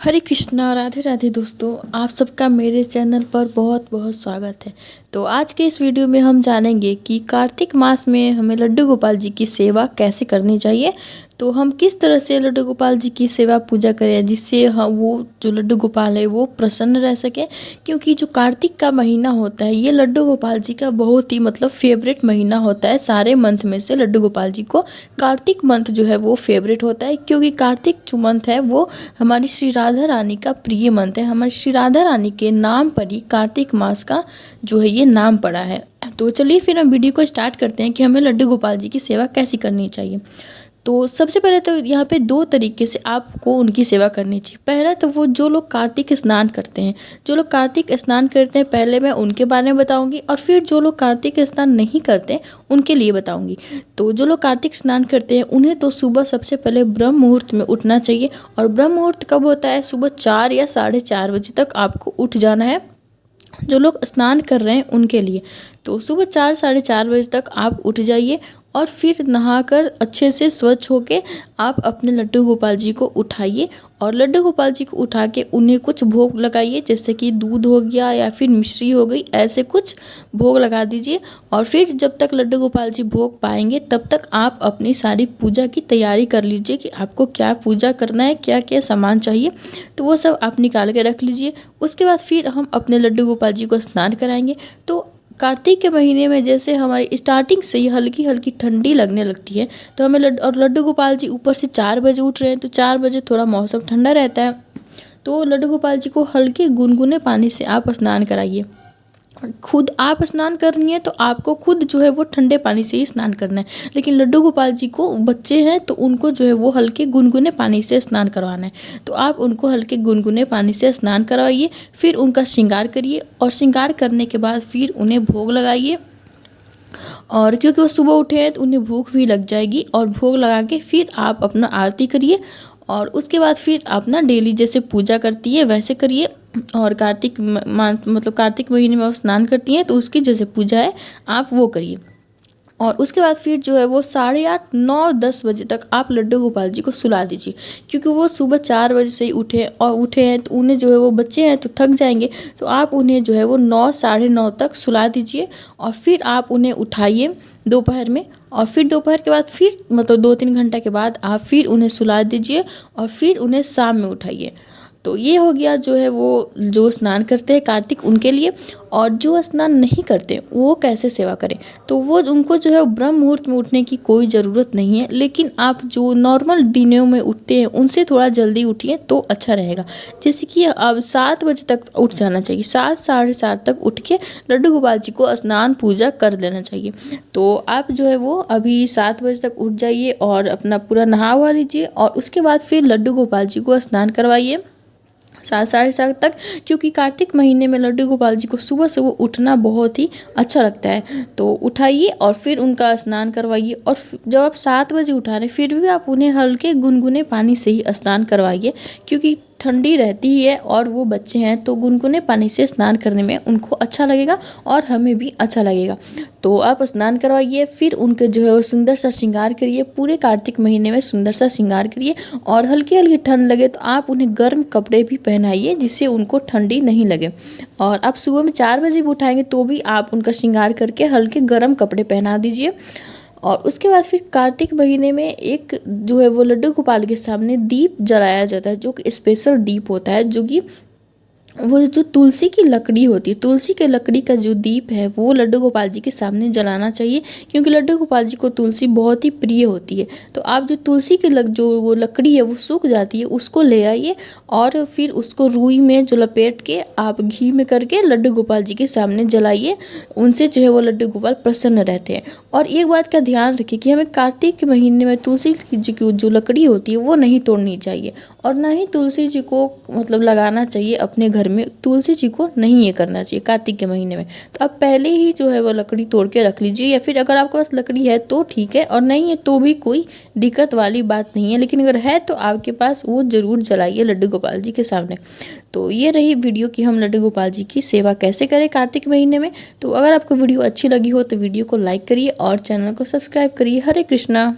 हरे कृष्णा, राधे राधे दोस्तों। आप सबका मेरे चैनल पर बहुत बहुत स्वागत है। तो आज के इस वीडियो में हम जानेंगे कि कार्तिक मास में हमें लड्डू गोपाल जी की सेवा कैसे करनी चाहिए। तो हम किस तरह से लड्डू गोपाल जी की सेवा पूजा करें जिससे हम वो जो लड्डू गोपाल है वो प्रसन्न रह सके। क्योंकि जो कार्तिक का महीना होता है ये लड्डू गोपाल जी का बहुत ही फेवरेट महीना होता है। सारे मंथ में से लड्डू गोपाल जी को कार्तिक मंथ जो है वो फेवरेट होता है, क्योंकि कार्तिक जो मंथ है वो हमारी श्री राधा रानी का प्रिय मंथ है। हमारी श्री राधा रानी के नाम पर ही कार्तिक मास का जो है ये नाम पड़ा है। तो चलिए फिर हम वीडियो को स्टार्ट करते हैं कि हमें लड्डू गोपाल जी की सेवा कैसी करनी चाहिए। तो सबसे पहले तो यहाँ पे दो तरीके से आपको उनकी सेवा करनी चाहिए। पहला तो वो जो लोग कार्तिक स्नान करते हैं, जो लोग कार्तिक स्नान करते हैं पहले मैं उनके बारे में बताऊंगी, और फिर जो लोग कार्तिक स्नान नहीं करते उनके लिए बताऊंगी। तो जो लोग कार्तिक स्नान करते हैं उन्हें तो सुबह सबसे पहले ब्रह्म मुहूर्त में उठना चाहिए। और ब्रह्म मुहूर्त कब होता है? सुबह 4 या 4:30 बजे तक आपको उठ जाना है। जो लोग स्नान कर रहे हैं उनके लिए तो सुबह 4 साढ़े 4 बजे तक आप उठ जाइए और फिर नहाकर अच्छे से स्वच्छ होके आप अपने लड्डू गोपाल जी को उठाइए। और लड्डू गोपाल जी को उठा के उन्हें कुछ भोग लगाइए, जैसे कि दूध हो गया या फिर मिश्री हो गई, ऐसे कुछ भोग लगा दीजिए। और फिर जब तक लड्डू गोपाल जी भोग पाएंगे तब तक आप अपनी सारी पूजा की तैयारी कर लीजिए कि आपको क्या पूजा करना है, क्या क्या सामान चाहिए, तो वो सब आप निकाल के रख लीजिए। उसके बाद फिर हम अपने लड्डू गोपाल जी को स्नान कराएंगे। तो कार्तिक के महीने में जैसे हमारी स्टार्टिंग से ही हल्की हल्की ठंडी लगने लगती है, तो हमें लड्डू गोपाल जी ऊपर से 4 बजे उठ रहे हैं, तो 4 बजे थोड़ा मौसम ठंडा रहता है, तो लड्डू गोपाल जी को हल्के गुनगुने पानी से आप स्नान कराइए। खुद आप स्नान करनी है तो आपको खुद जो है वो ठंडे पानी से ही स्नान करना है, लेकिन लड्डू गोपाल जी को बच्चे हैं तो उनको जो है वो हल्के गुनगुने पानी से स्नान करवाना है। तो आप उनको हल्के गुनगुने पानी से स्नान करवाइए, फिर उनका श्रृंगार करिए, और श्रृंगार करने के बाद फिर उन्हें भोग लगाइए। और क्योंकि वो सुबह उठे हैं तो उन्हें भूख भी लग जाएगी, और भोग लगा के फिर आप अपना आरती करिए। और उसके बाद फिर आप ना डेली जैसे पूजा करती है वैसे करिए। और कार्तिक कार्तिक महीने में आप स्नान करती हैं तो उसकी जैसे पूजा है आप वो करिए। और उसके बाद फिर जो है वो 8:30 9 10 बजे तक आप लड्डू गोपाल जी को सुला दीजिए, क्योंकि वो सुबह 4 बजे से ही उठे हैं तो उन्हें जो है वो बच्चे हैं तो थक जाएंगे, तो आप उन्हें जो है वो 9 9:30 तक सुला दीजिए। और फिर आप उन्हें उठाइए दोपहर में, और फिर दोपहर के बाद फिर 2-3 घंटा के बाद आप फिर उन्हें सुला दीजिए, और फिर उन्हें शाम में उठाइए। तो ये हो गया जो है वो जो स्नान करते हैं कार्तिक उनके लिए। और जो स्नान नहीं करते वो कैसे सेवा करें? तो वो उनको जो है ब्रह्म मुहूर्त में उठने की कोई ज़रूरत नहीं है, लेकिन आप जो नॉर्मल दिनों में उठते हैं उनसे थोड़ा जल्दी उठिए तो अच्छा रहेगा। जैसे कि अब 7 बजे तक उठ जाना चाहिए, 7 साढ़े 7 तक उठ के लड्डू गोपाल जी को स्नान पूजा कर लेना चाहिए। तो आप जो है वो अभी 7 बजे तक उठ जाइए और अपना पूरा नहा वहा लीजिए, और उसके बाद फिर लड्डू गोपाल जी को स्नान करवाइए 7 साढ़े 7 तक। क्योंकि कार्तिक महीने में लड्डू गोपाल जी को सुबह सुबह उठना बहुत ही अच्छा लगता है, तो उठाइए और फिर उनका स्नान करवाइए। और जब आप 7 बजे उठा रहे फिर भी आप उन्हें हल्के गुनगुने पानी से ही स्नान करवाइए, क्योंकि ठंडी रहती ही है और वो बच्चे हैं तो गुनगुने पानी से स्नान करने में उनको अच्छा लगेगा और हमें भी अच्छा लगेगा। तो आप स्नान करवाइए, फिर उनके जो है वो सुंदर सा श्रृंगार करिए। पूरे कार्तिक महीने में सुंदर सा श्रृंगार करिए, और हल्की हल्की ठंड लगे तो आप उन्हें गर्म कपड़े भी पहनाइए जिससे उनको ठंडी नहीं लगे। और आप सुबह में 4 बजे भी उठाएंगे तो भी आप उनका श्रृंगार करके हल्के गर्म कपड़े पहना दीजिए। और उसके बाद फिर कार्तिक महीने में एक जो है वो लड्डू गोपाल के सामने दीप जलाया जाता है, जो कि स्पेशल दीप होता है, जो कि वो जो तुलसी की लकड़ी होती है, तुलसी के लकड़ी का जो दीप है वो लड्डू गोपाल जी के सामने जलाना चाहिए, क्योंकि लड्डू गोपाल जी को तुलसी बहुत ही प्रिय होती है। तो आप जो तुलसी की जो वो लकड़ी है वो सूख जाती है उसको ले आइए, और फिर उसको रुई में जो लपेट के आप घी में करके लड्डू गोपाल जी के सामने जलाइए। उनसे जो है वो लड्डू गोपाल प्रसन्न रहते हैं। और एक बात का ध्यान रखिए कि हमें कार्तिक के महीने में तुलसी जी की जो लकड़ी होती है वो नहीं तोड़नी चाहिए, और ना ही तुलसी जी को लगाना चाहिए अपने घर में। तुलसी जी को नहीं ये करना चाहिए कार्तिक के महीने में। तो आप पहले ही जो है वो लकड़ी तोड़ के रख लीजिए, या फिर अगर आपके पास लकड़ी है तो ठीक है, और नहीं है तो भी कोई दिक्कत वाली बात नहीं है, लेकिन अगर है तो आपके पास वो ज़रूर जलाइए लड्डू गोपाल जी के सामने। तो ये रही वीडियो कि हम लड्डू गोपाल जी की सेवा कैसे करें कार्तिक महीने में। तो अगर आपको वीडियो अच्छी लगी हो तो वीडियो को लाइक करिए और चैनल को सब्सक्राइब करिए। हरे कृष्णा।